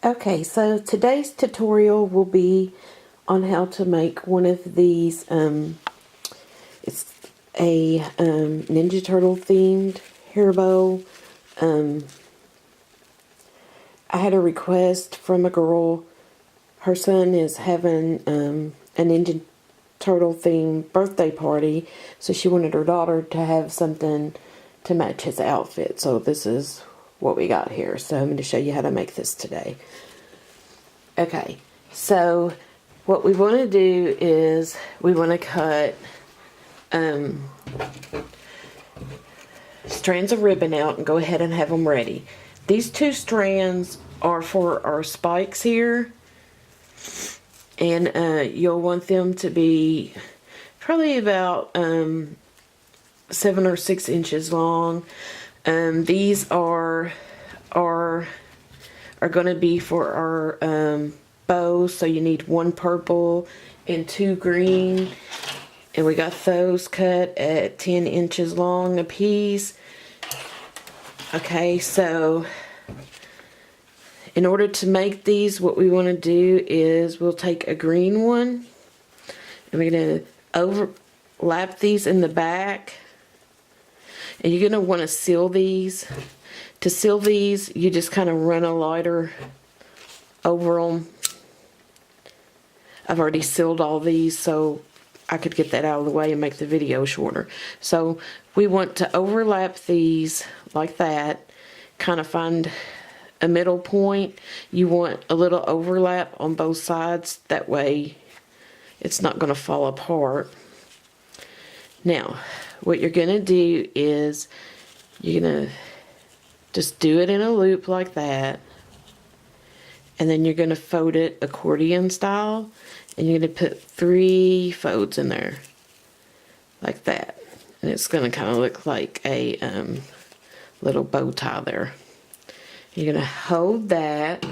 Okay, so today's tutorial will be on how to make one of these, it's a Ninja Turtle themed hairbow. I had a request from a girl. Her son is having a Ninja Turtle themed birthday party, so she wanted her daughter to have something to match his outfit. So this is what we got here. So I'm going to show you how to make this today. Okay, so what we want to do is we want to cut strands of ribbon out and go ahead and have them ready. These two strands are for our spikes here, and you'll want them to be probably about 7 or 6 inches long. These are going to be for our bows, so you need 1 purple and 2 green, and we got those cut at 10 inches long a piece. Okay, so in order to make these, what we want to do is we'll take a green one and we're going to overlap these in the back, and you're going to want to seal these. To seal these, you just kind of run a lighter over them. I've already sealed all these, so I could get that out of the way and make the video shorter. So we want to overlap these like that, kind of find a middle point. You want a little overlap on both sides, that way it's not going to fall apart. Now, what you're going to do is you're going to just do it in a loop like that, and then you're going to fold it accordion style, and you're going to put 3 folds in there like that, and it's going to kind of look like a little bow tie there. You're going to hold that,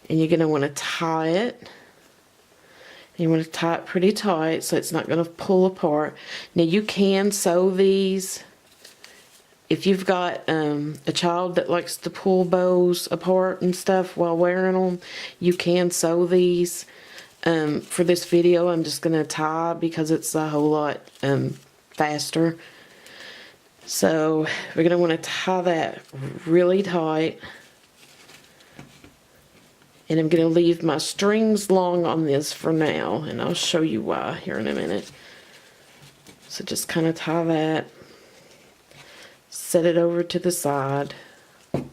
and you're going to want to tie it. And you want to tie it pretty tight so it's not going to pull apart. Now you can sew these. If you've got a child that likes to pull bows apart and stuff while wearing them, you can sew these. For this video, I'm just going to tie because it's a whole lot faster. So we're going to want to tie that really tight. And I'm going to leave my strings long on this for now, and I'll show you why here in a minute. So just kind of tie that. Set it over to the side. Now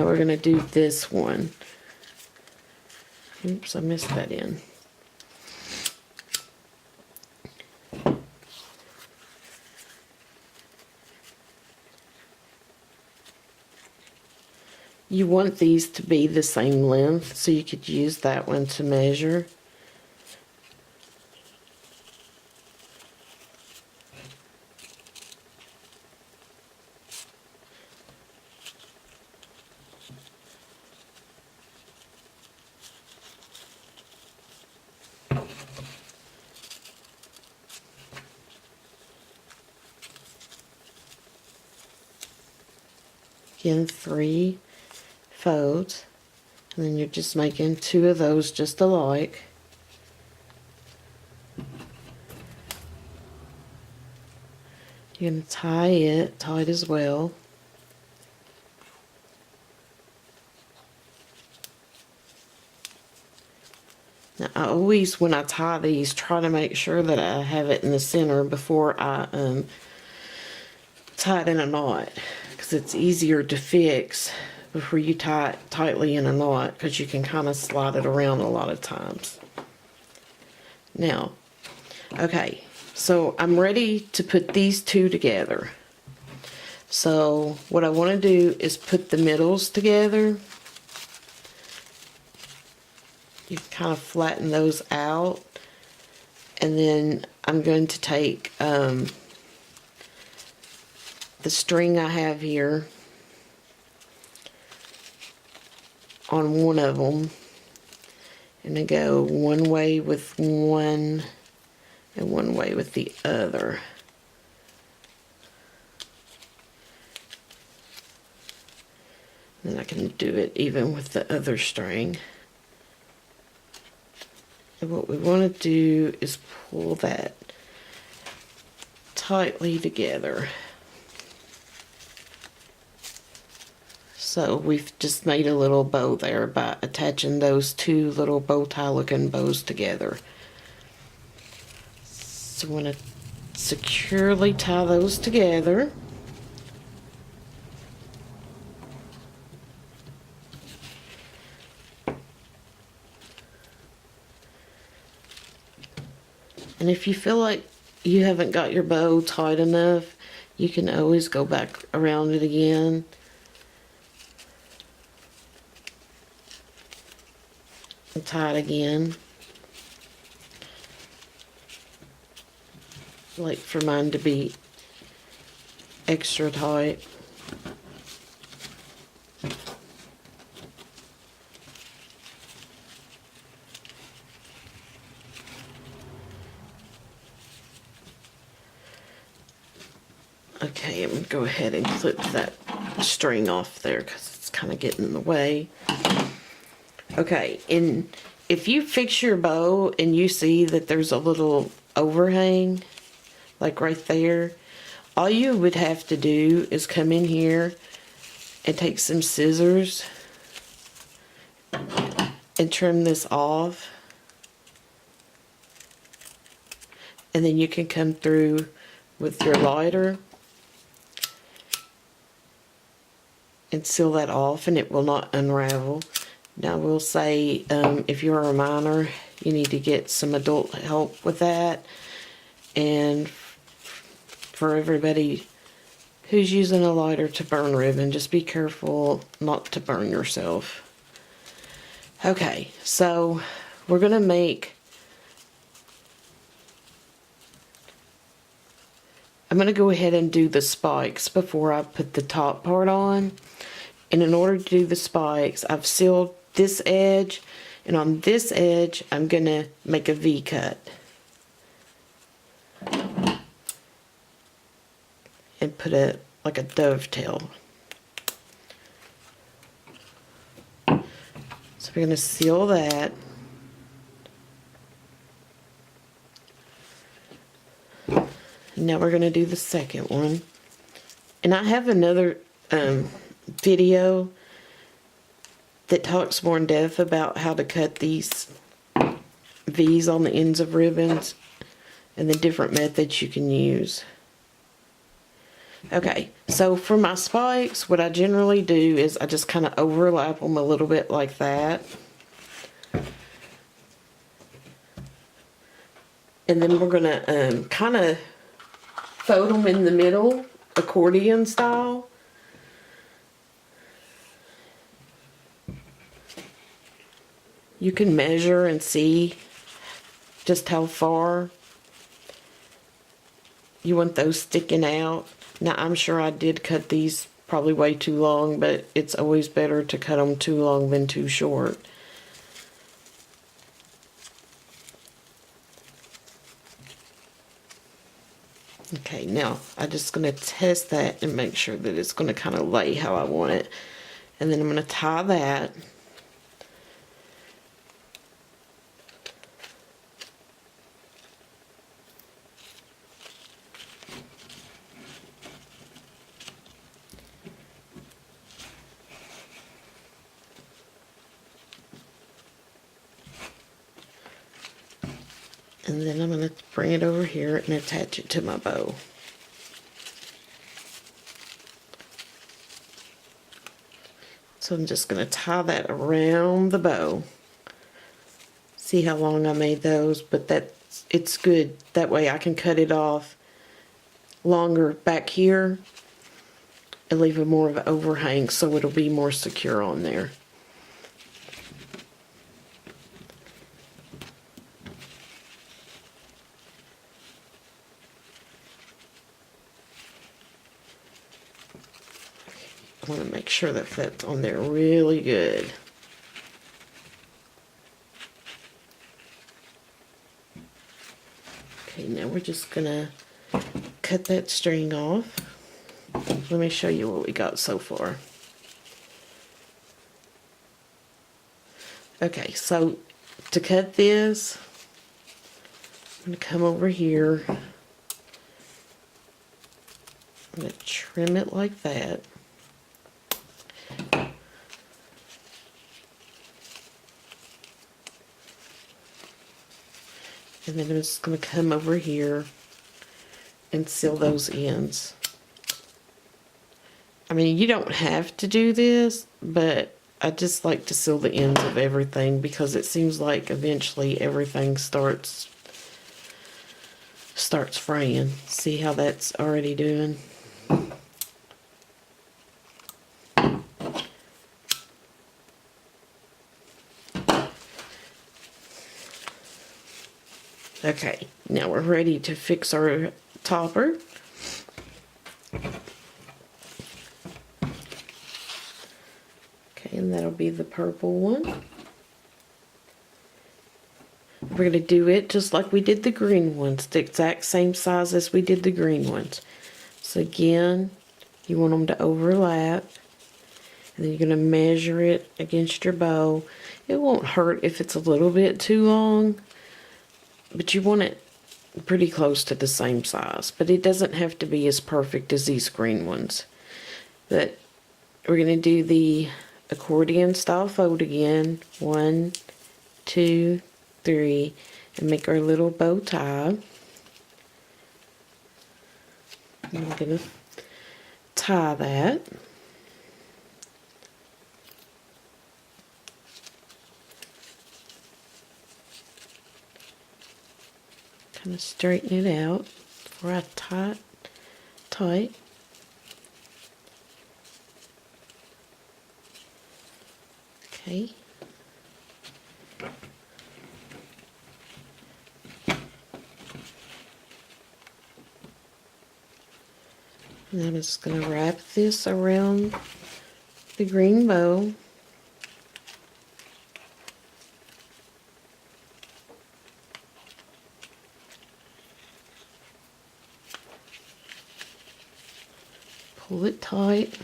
we're going to do this one. Oops, I missed that in. You want these to be the same length, so you could use that one to measure. Again, 3 folds, and then you're just making 2 of those just alike. You're going to tie it tight as well. Now I always, when I tie these, try to make sure that I have it in the center before I tie it in a knot, because it's easier to fix before you tie it tightly in a knot, because you can kind of slide it around a lot of times. Now, okay, so I'm ready to put these 2 together. So what I want to do is put the middles together. You kind of flatten those out, and then I'm going to take the string I have here on one of them, and I go one way with one and one way with the other. And I can do it even with the other string. And what we want to do is pull that tightly together. So we've just made a little bow there by attaching those two little bow tie looking bows together. So we want to securely tie those together. And if you feel like you haven't got your bow tight enough, you can always go back around it again. And tie it again. Like for mine to be extra tight. Okay, I'm going to go ahead and clip that string off there because it's kind of getting in the way. Okay, and if you fix your bow and you see that there's a little overhang, like right there, all you would have to do is come in here and take some scissors and trim this off. And then you can come through with your lighter and seal that off, and it will not unravel. Now, we'll say if you're a minor, you need to get some adult help with that. And for everybody who's using a lighter to burn ribbon, just be careful not to burn yourself. Okay, so we're going to make... I'm going to go ahead and do the spikes before I put the top part on. And in order to do the spikes, I've sealed this edge, and on this edge, I'm going to make a V cut. And put it like a dovetail. So we're going to seal that. Now we're going to do the second one. And I have another video that talks more in depth about how to cut these V's on the ends of ribbons and the different methods you can use. Okay, so for my spikes, what I generally do is I just kind of overlap them a little bit like that. And then we're going to kind of fold them in the middle, accordion style. You can measure and see just how far you want those sticking out. Now, I'm sure I did cut these probably way too long, but it's always better to cut them too long than too short. Okay, now I'm just going to test that and make sure that it's going to kind of lay how I want it. And then I'm going to tie that. And then I'm going to bring it over here and attach it to my bow. So I'm just going to tie that around the bow. See how long I made those, but it's good. That way I can cut it off longer back here and leave a more of an overhang so it'll be more secure on there. I want to make sure that that's on there really good. Okay, now we're just gonna cut that string off. Let me show you what we got so far. Okay, so to cut this, I'm going to come over here. I'm going to trim it like that. And then I'm just going to come over here and seal those ends. I mean, you don't have to do this, but I just like to seal the ends of everything because it seems like eventually everything starts fraying. See how that's already doing? Okay, now we're ready to fix our topper. Okay, and that'll be the purple one. We're going to do it just like we did the green ones, the exact same size as we did the green ones. So again, you want them to overlap, and then you're going to measure it against your bow. It won't hurt if it's a little bit too long, but you want it pretty close to the same size. But it doesn't have to be as perfect as these green ones. But we're going to do the accordion style fold again. 1, 2, 3, and make our little bow tie. I'm going to tie that. Kind of straighten it out before I tie it tight. Okay. And I'm just going to wrap this around the green bow. Pull it tight.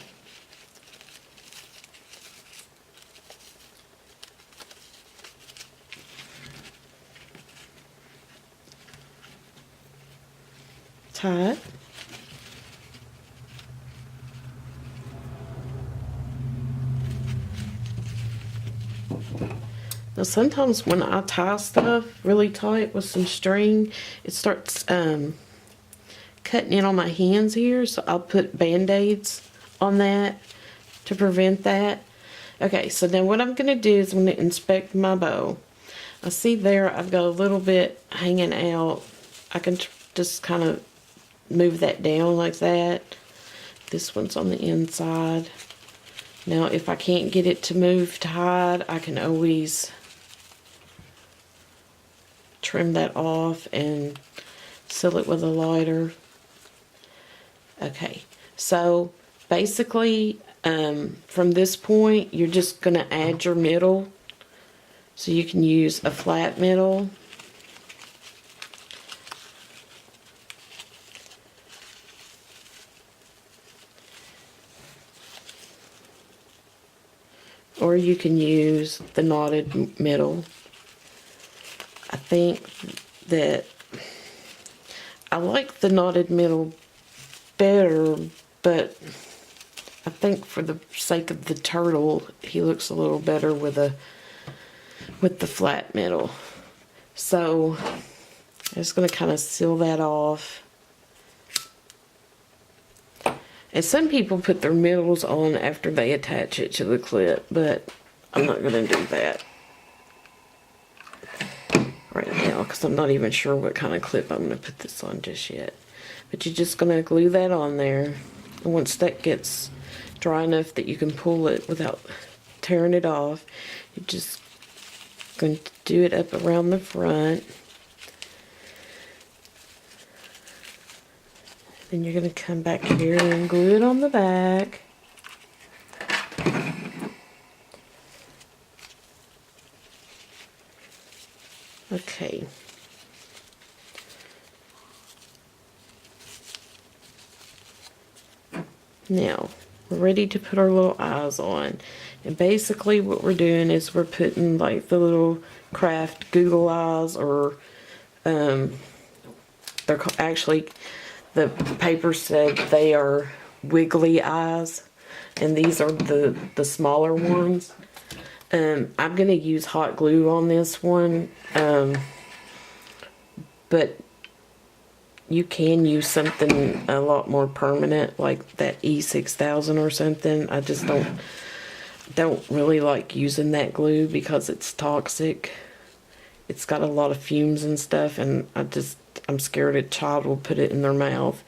Tie it. Now sometimes when I tie stuff really tight with some string, it starts cutting in on my hands here, so I'll put band-aids on that to prevent that. Okay, so now what I'm going to do is I'm going to inspect my bow. I see there I've got a little bit hanging out. I can just kind of move that down like that. This one's on the inside. Now if I can't get it to move tight, I can always trim that off and seal it with a lighter. Okay, so basically from this point you're just going to add your middle, so you can use a flat middle. Or you can use the knotted middle. I think that I like the knotted middle better, but I think for the sake of the turtle, he looks a little better with the flat middle. So I'm just going to kind of seal that off. And some people put their middles on after they attach it to the clip, but I'm not going to do that right now because I'm not even sure what kind of clip I'm going to put this on just yet. But you're just going to glue that on there. And once that gets dry enough that you can pull it without tearing it off, you're just going to do it up around the front. Then you're going to come back here and glue it on the back. Okay. Now, we're ready to put our little eyes on. And basically what we're doing is we're putting like the little craft Google eyes, or actually, the paper said they are wiggly eyes, and these are the smaller ones. I'm going to use hot glue on this one, but you can use something a lot more permanent, like that E6000 or something. I just don't really like using that glue because it's toxic. It's got a lot of fumes and stuff, and I'm scared a child will put it in their mouth.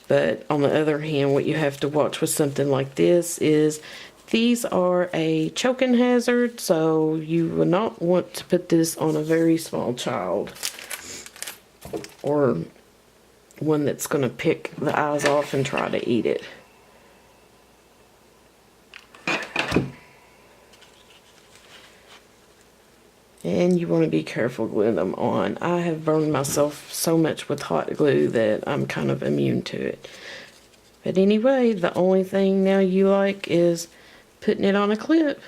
But on the other hand, what you have to watch with something like this is these are a choking hazard, so you would not want to put this on a very small child, or one that's going to pick the eyes off and try to eat it. And you want to be careful gluing them on. I have burned myself so much with hot glue that I'm kind of immune to it. But anyway, the only thing now you like is putting it on a clip.